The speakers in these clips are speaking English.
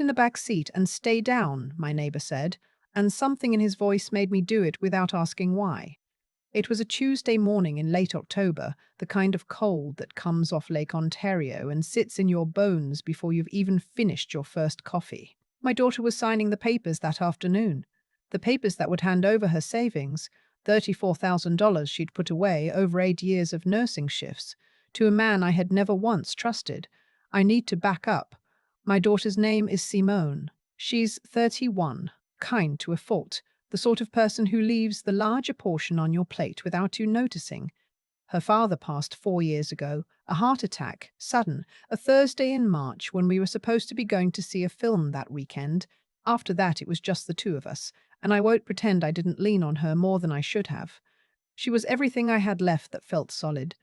in the back seat and stay down, my neighbor said, and something in his voice made me do it without asking why. It was a Tuesday morning in late October, the kind of cold that comes off Lake Ontario and sits in your bones before you've even finished your first coffee. My daughter was signing the papers that afternoon, the papers that would hand over her savings, $34,000 she'd put away over 8 years of nursing shifts, to a man I had never once trusted. I need to back up. My daughter's name is Simone. She's 31, kind to a fault, the sort of person who leaves the larger portion on your plate without you noticing. Her father passed 4 years ago, a heart attack, sudden, a Thursday in March when we were supposed to be going to see a film that weekend. After that, it was just the two of us, and I won't pretend I didn't lean on her more than I should have. She was everything I had left that felt solid.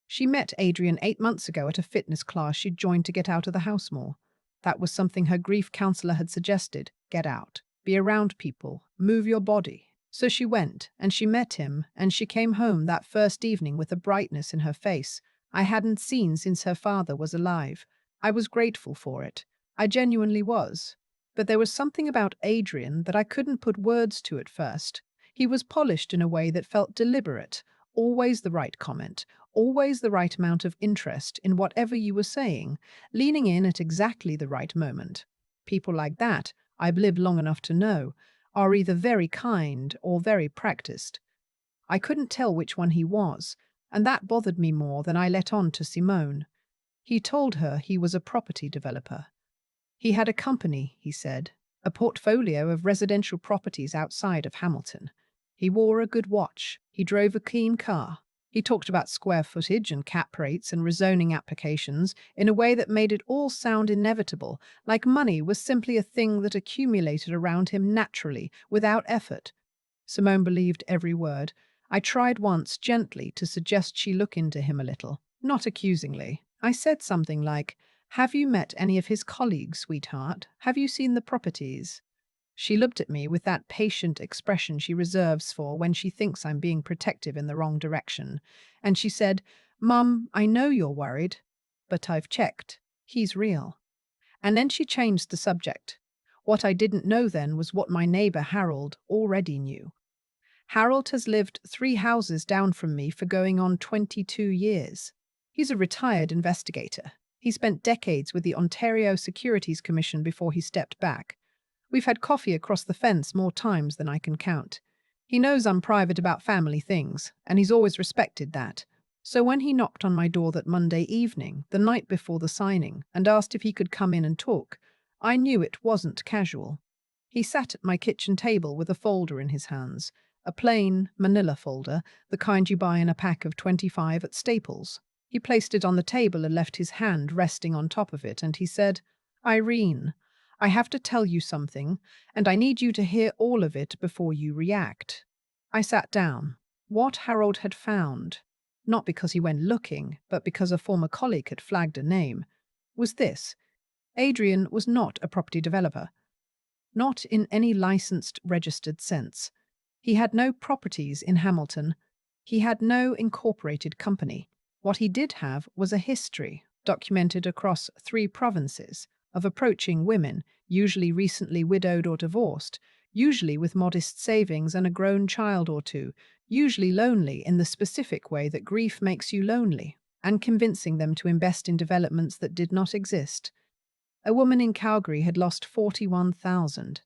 She met Adrian 8 months ago at a fitness class she'd joined to get out of the house more. That was something her grief counselor had suggested. Get out. Be around people. Move your body. So she went, and she met him, and she came home that first evening with a brightness in her face I hadn't seen since her father was alive. I was grateful for it. I genuinely was. But there was something about Adrian that I couldn't put words to at first. He was polished in a way that felt deliberate, always the right comment, always the right amount of interest in whatever you were saying, leaning in at exactly the right moment. People like that, I've lived long enough to know, are either very kind or very practiced. I couldn't tell which one he was, and that bothered me more than I let on to Simone. He told her he was a property developer. He had a company, he said, a portfolio of residential properties outside of Hamilton. He wore a good watch. He drove a clean car. He talked about square footage and cap rates and rezoning applications in a way that made it all sound inevitable, like money was simply a thing that accumulated around him naturally, without effort. Simone believed every word. I tried once, gently, to suggest she look into him a little, not accusingly. I said something like, "Have you met any of his colleagues, sweetheart? Have you seen the properties?" She looked at me with that patient expression she reserves for when she thinks I'm being protective in the wrong direction, and she said, "Mum, I know you're worried, but I've checked. He's real." And then she changed the subject. What I didn't know then was what my neighbor Harold already knew. Harold has lived 3 houses down from me for going on 22 years. He's a retired investigator. He spent decades with the Ontario Securities Commission before he stepped back. We've had coffee across the fence more times than I can count. He knows I'm private about family things, and he's always respected that. So when he knocked on my door that Monday evening, the night before the signing, and asked if he could come in and talk, I knew it wasn't casual. He sat at my kitchen table with a folder in his hands, a plain, manila folder, the kind you buy in a pack of 25 at Staples. He placed it on the table and left his hand resting on top of it, and he said, "Irene, I have to tell you something, and I need you to hear all of it before you react." I sat down. What Harold had found, not because he went looking, but because a former colleague had flagged a name, was this. Adrian was not a property developer. Not in any licensed, registered sense. He had no properties in Hamilton. He had no incorporated company. What he did have was a history, documented across 3 provinces, of approaching women, usually recently widowed or divorced, usually with modest savings and a grown child or two, usually lonely in the specific way that grief makes you lonely, and convincing them to invest in developments that did not exist. A woman in Calgary had lost 41,000.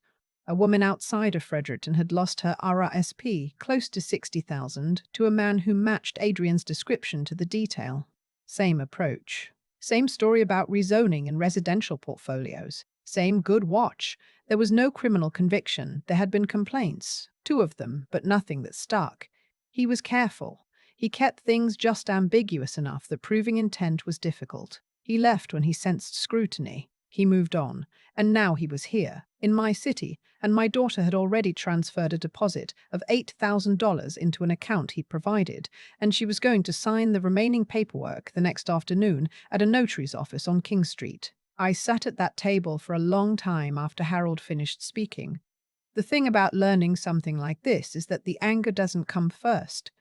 A woman outside of Fredericton had lost her RRSP, close to 60,000, to a man who matched Adrian's description to the detail. Same approach. Same story about rezoning and residential portfolios. Same good watch. There was no criminal conviction. There had been complaints, 2 of them, but nothing that stuck. He was careful. He kept things just ambiguous enough that proving intent was difficult. He left when he sensed scrutiny. He moved on, and now he was here, in my city, and my daughter had already transferred a deposit of $8,000 into an account he provided, and she was going to sign the remaining paperwork the next afternoon at a notary's office on King Street. I sat at that table for a long time after Harold finished speaking. The thing about learning something like this is that the anger doesn't come first.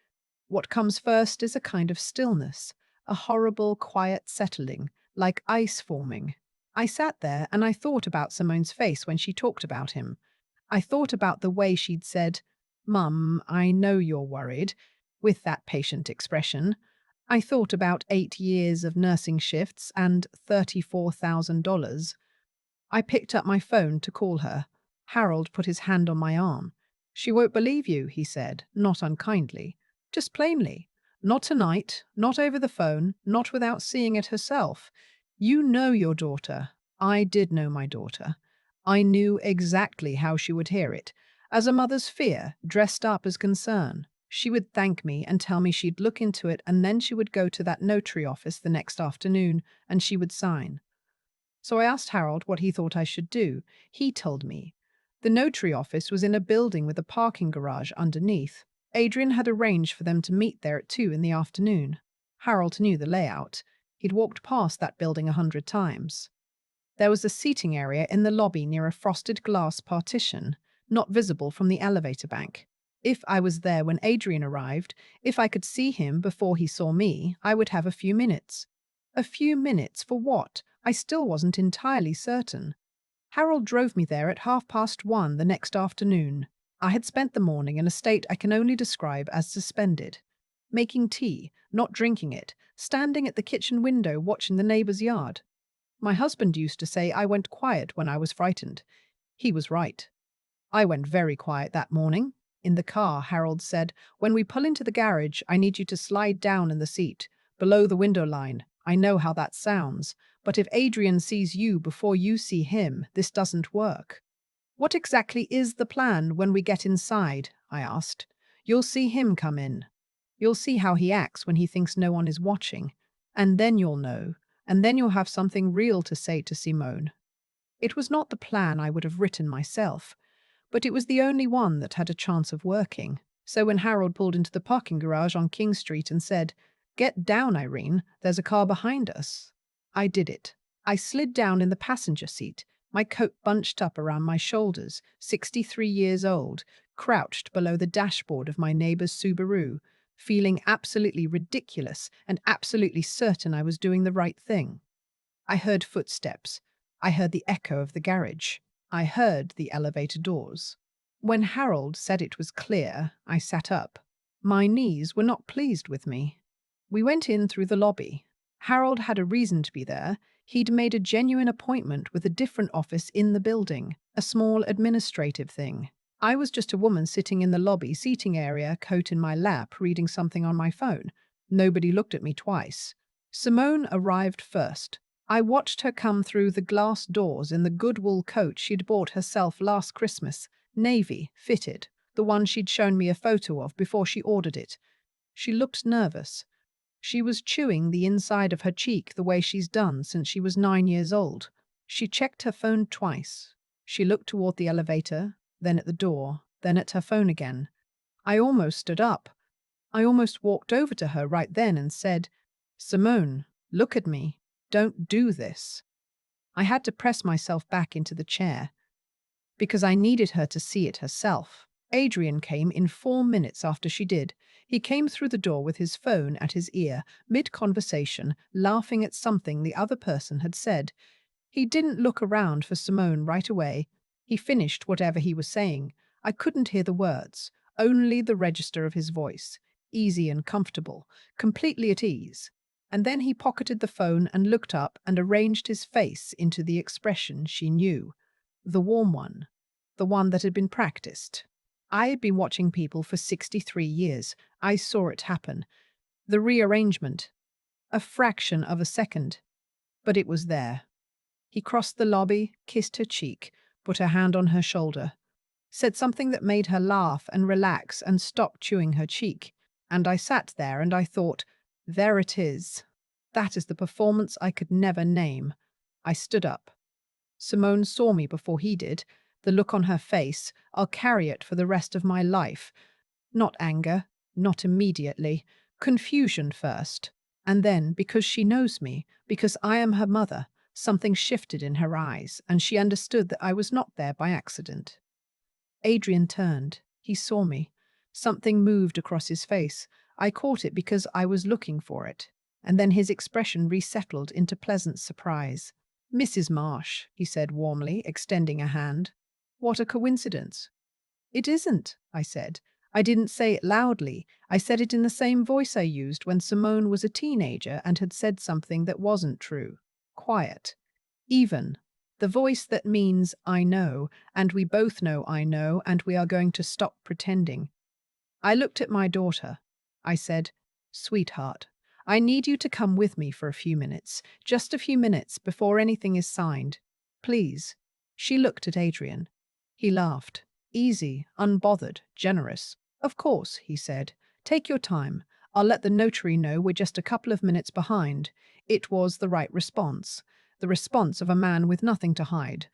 What comes first is a kind of stillness, a horrible, quiet settling, like ice forming. I sat there and I thought about Simone's face when she talked about him. I thought about the way she'd said, "Mum, I know you're worried," with that patient expression. I thought about 8 years of nursing shifts and $34,000. I picked up my phone to call her. Harold put his hand on my arm. "She won't believe you," he said, not unkindly, just plainly. "Not tonight, not over the phone, not without seeing it herself. You know your daughter." I did know my daughter. I knew exactly how she would hear it. As a mother's fear, dressed up as concern. She would thank me and tell me she'd look into it, and then she would go to that notary office the next afternoon and she would sign. So I asked Harold what he thought I should do. He told me. The notary office was in a building with a parking garage underneath. Adrian had arranged for them to meet there at 2 in the afternoon. Harold knew the layout. He'd walked past that building 100 times. There was a seating area in the lobby near a frosted glass partition, not visible from the elevator bank. If I was there when Adrian arrived, if I could see him before he saw me, I would have a few minutes. A few minutes for what? I still wasn't entirely certain. Harold drove me there at 1:30 the next afternoon. I had spent the morning in a state I can only describe as suspended. Making tea, not drinking it, standing at the kitchen window watching the neighbour's yard. My husband used to say I went quiet when I was frightened. He was right. I went very quiet that morning. In the car, Harold said, "When we pull into the garage, I need you to slide down in the seat, below the window line. I know how that sounds, but if Adrian sees you before you see him, this doesn't work." "What exactly is the plan when we get inside?" I asked. "You'll see him come in. You'll see how he acts when he thinks no one is watching. And then you'll know. And then you'll have something real to say to Simone." It was not the plan I would have written myself, but it was the only one that had a chance of working. So when Harold pulled into the parking garage on King Street and said, "Get down, Irene, there's a car behind us," I did it. I slid down in the passenger seat, my coat bunched up around my shoulders, 63 years old, crouched below the dashboard of my neighbor's Subaru, feeling absolutely ridiculous and absolutely certain I was doing the right thing. I heard footsteps. I heard the echo of the garage. I heard the elevator doors. When Harold said it was clear, I sat up. My knees were not pleased with me. We went in through the lobby. Harold had a reason to be there. He'd made a genuine appointment with a different office in the building, a small administrative thing. I was just a woman sitting in the lobby seating area, coat in my lap, reading something on my phone. Nobody looked at me twice. Simone arrived first. I watched her come through the glass doors in the good wool coat she'd bought herself last Christmas, navy, fitted, the one she'd shown me a photo of before she ordered it. She looked nervous. She was chewing the inside of her cheek the way she's done since she was 9 years old. She checked her phone twice. She looked toward the elevator, then at the door, then at her phone again. I almost stood up. I almost walked over to her right then and said, "Simone, look at me. Don't do this." I had to press myself back into the chair because I needed her to see it herself. Adrian came in 4 minutes after she did. He came through the door with his phone at his ear, mid-conversation, laughing at something the other person had said. He didn't look around for Simone right away. He finished whatever he was saying. I couldn't hear the words, only the register of his voice, easy and comfortable, completely at ease. And then he pocketed the phone and looked up and arranged his face into the expression she knew, the warm one, the one that had been practiced. I had been watching people for 63 years. I saw it happen. The rearrangement. A fraction of a second. But it was there. He crossed the lobby, kissed her cheek, put a hand on her shoulder, said something that made her laugh and relax and stop chewing her cheek. And I sat there and I thought, there it is. That is the performance I could never name. I stood up. Simone saw me before he did. The look on her face, I'll carry it for the rest of my life. Not anger, not immediately. Confusion first. And then, because she knows me, because I am her mother, something shifted in her eyes, and she understood that I was not there by accident. Adrian turned. He saw me. Something moved across his face. I caught it because I was looking for it. And then his expression resettled into pleasant surprise. Mrs. Marsh, he said warmly, extending a hand. What a coincidence. It isn't, I said. I didn't say it loudly. I said it in the same voice I used when Simone was a teenager and had said something that wasn't true. Quiet. Even. The voice that means I know, and we both know I know, and we are going to stop pretending. I looked at my daughter. I said, Sweetheart, I need you to come with me for a few minutes, just a few minutes before anything is signed. Please. She looked at Adrian. He laughed. Easy, unbothered, generous. Of course, he said. Take your time. I'll let the notary know we're just a couple of minutes behind. It was the right response. The response of a man with nothing to hide.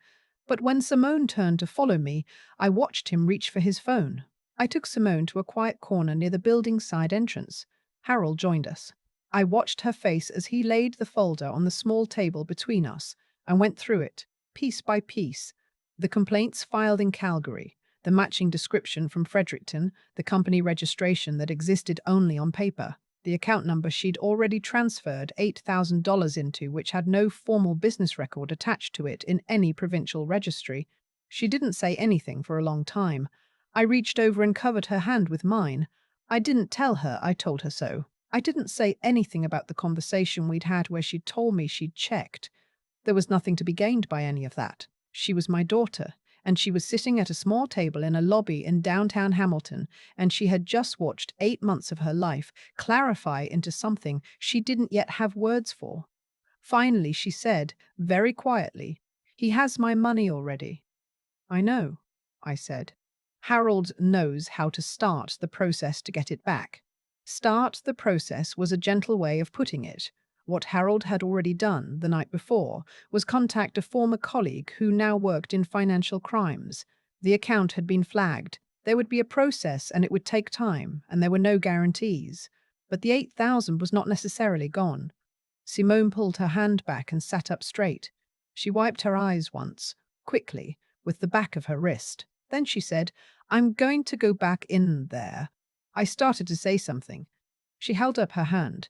But when Simone turned to follow me, I watched him reach for his phone. I took Simone to a quiet corner near the building's side entrance. Harold joined us. I watched her face as he laid the folder on the small table between us and went through it, piece by piece. The complaints filed in Calgary, the matching description from Fredericton, the company registration that existed only on paper, the account number she'd already transferred $8,000 into, which had no formal business record attached to it in any provincial registry. She didn't say anything for a long time. I reached over and covered her hand with mine. I didn't tell her I told her so. I didn't say anything about the conversation we'd had where she'd told me she'd checked. There was nothing to be gained by any of that. She was my daughter, and she was sitting at a small table in a lobby in downtown Hamilton, and she had just watched 8 months of her life clarify into something she didn't yet have words for. Finally, she said, very quietly, "He has my money already." "I know," I said. Harold knows how to start the process to get it back. Start the process was a gentle way of putting it. What Harold had already done the night before was contact a former colleague who now worked in financial crimes. The account had been flagged. There would be a process and it would take time, and there were no guarantees. But the 8,000 was not necessarily gone. Simone pulled her hand back and sat up straight. She wiped her eyes once, quickly, with the back of her wrist. Then she said, "I'm going to go back in there." I started to say something. She held up her hand.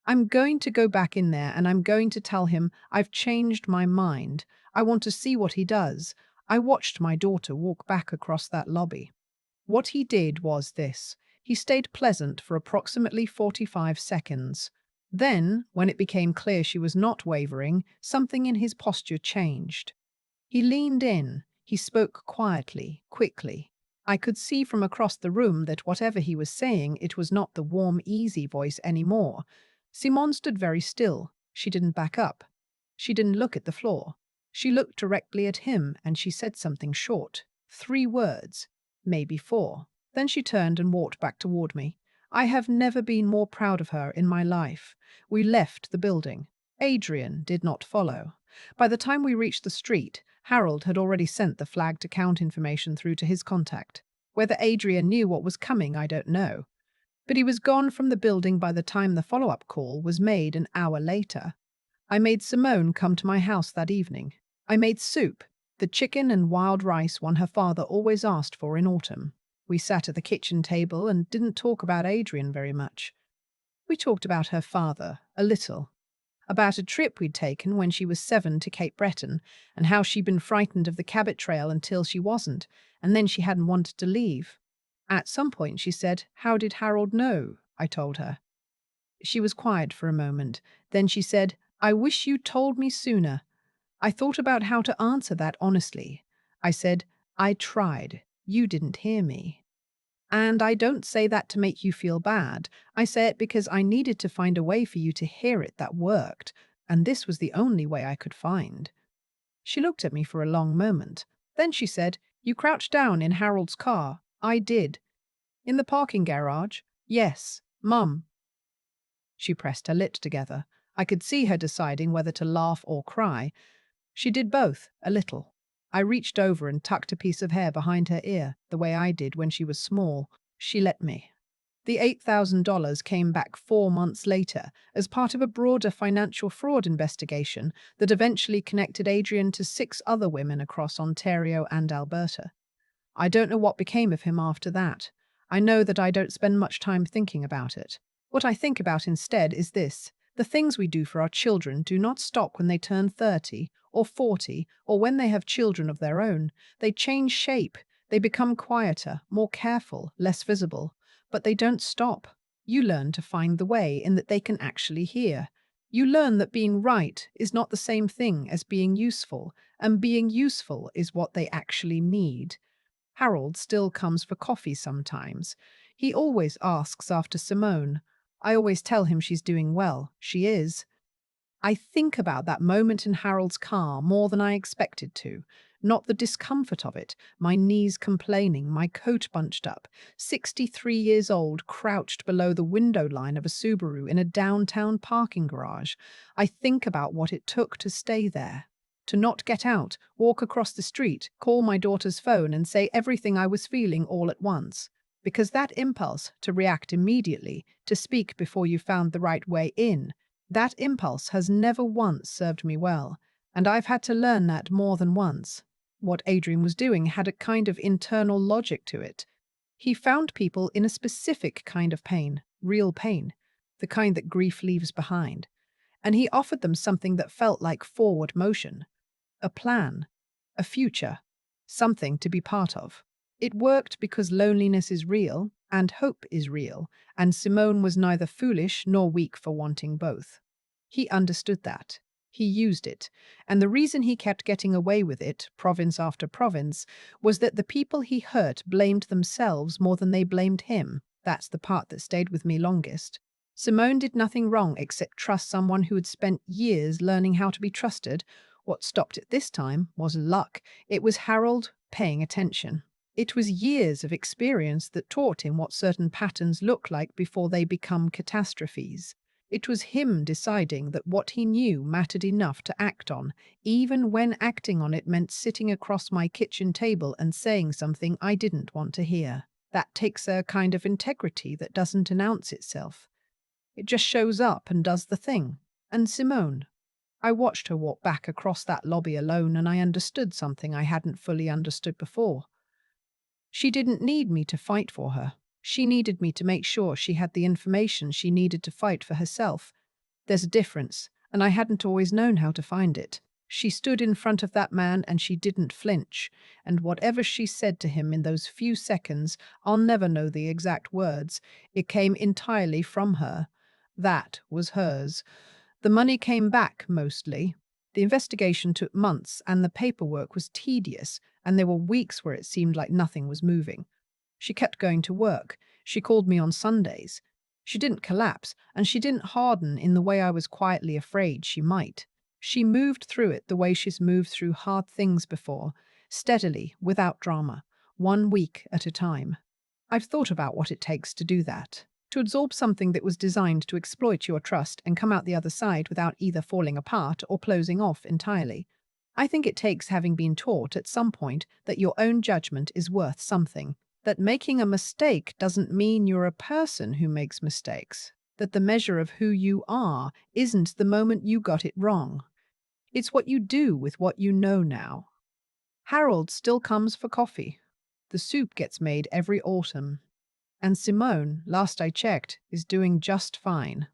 "I'm going to go back in there and I'm going to tell him I've changed my mind. I want to see what he does." I watched my daughter walk back across that lobby. What he did was this. He stayed pleasant for approximately 45 seconds. Then, when it became clear she was not wavering, something in his posture changed. He leaned in. He spoke quietly, quickly. I could see from across the room that whatever he was saying, it was not the warm, easy voice anymore. Simone stood very still. She didn't back up. She didn't look at the floor. She looked directly at him and she said something short. 3 words, maybe 4. Then she turned and walked back toward me. I have never been more proud of her in my life. We left the building. Adrian did not follow. By the time we reached the street, Harold had already sent the flagged account information through to his contact. Whether Adrian knew what was coming, I don't know. But he was gone from the building by the time the follow-up call was made an hour later. I made Simone come to my house that evening. I made soup, the chicken and wild rice one her father always asked for in autumn. We sat at the kitchen table and didn't talk about Adrian very much. We talked about her father, a little. About a trip we'd taken when she was 7 to Cape Breton, and how she'd been frightened of the Cabot Trail until she wasn't, and then she hadn't wanted to leave. At some point she said, "How did Harold know?" I told her. She was quiet for a moment. Then she said, "I wish you told me sooner." I thought about how to answer that honestly. I said, "I tried. You didn't hear me." And I don't say that to make you feel bad. I say it because I needed to find a way for you to hear it that worked, and this was the only way I could find. She looked at me for a long moment. Then she said, "You crouched down in Harold's car." I did. "In the parking garage?" "Yes, Mum." She pressed her lips together. I could see her deciding whether to laugh or cry. She did both, a little. I reached over and tucked a piece of hair behind her ear, the way I did when she was small. She let me. The $8,000 came back 4 months later as part of a broader financial fraud investigation that eventually connected Adrian to 6 other women across Ontario and Alberta. I don't know what became of him after that. I know that I don't spend much time thinking about it. What I think about instead is this. The things we do for our children do not stop when they turn 30 or 40 or when they have children of their own. They change shape. They become quieter, more careful, less visible. But they don't stop. You learn to find the way in that they can actually hear. You learn that being right is not the same thing as being useful, and being useful is what they actually need. Harold still comes for coffee sometimes. He always asks after Simone. I always tell him she's doing well. She is. I think about that moment in Harold's car more than I expected to. Not the discomfort of it, my knees complaining, my coat bunched up, 63 years old, crouched below the window line of a Subaru in a downtown parking garage. I think about what it took to stay there. To not get out, walk across the street, call my daughter's phone and say everything I was feeling all at once. Because that impulse to react immediately, to speak before you found the right way in, that impulse has never once served me well, and I've had to learn that more than once. What Adrian was doing had a kind of internal logic to it. He found people in a specific kind of pain, real pain, the kind that grief leaves behind, and he offered them something that felt like forward motion, a plan, a future, something to be part of. It worked because loneliness is real and hope is real, and Simone was neither foolish nor weak for wanting both. He understood that. He used it, and the reason he kept getting away with it, province after province, was that the people he hurt blamed themselves more than they blamed him. That's the part that stayed with me longest. Simone did nothing wrong except trust someone who had spent years learning how to be trusted. What stopped it this time was luck. It was Harold paying attention. It was years of experience that taught him what certain patterns look like before they become catastrophes. It was him deciding that what he knew mattered enough to act on, even when acting on it meant sitting across my kitchen table and saying something I didn't want to hear. That takes a kind of integrity that doesn't announce itself. It just shows up and does the thing. And Simone. I watched her walk back across that lobby alone, and I understood something I hadn't fully understood before. She didn't need me to fight for her. She needed me to make sure she had the information she needed to fight for herself. There's a difference, and I hadn't always known how to find it. She stood in front of that man and she didn't flinch, and whatever she said to him in those few seconds, I'll never know the exact words, it came entirely from her. That was hers. The money came back, mostly. The investigation took months, and the paperwork was tedious, and there were weeks where it seemed like nothing was moving. She kept going to work. She called me on Sundays. She didn't collapse, and she didn't harden in the way I was quietly afraid she might. She moved through it the way she's moved through hard things before, steadily, without drama, 1 week at a time. I've thought about what it takes to do that. To absorb something that was designed to exploit your trust and come out the other side without either falling apart or closing off entirely. I think it takes having been taught at some point that your own judgment is worth something, that making a mistake doesn't mean you're a person who makes mistakes, that the measure of who you are isn't the moment you got it wrong. It's what you do with what you know now. Harold still comes for coffee. The soup gets made every autumn. And Simone, last I checked, is doing just fine.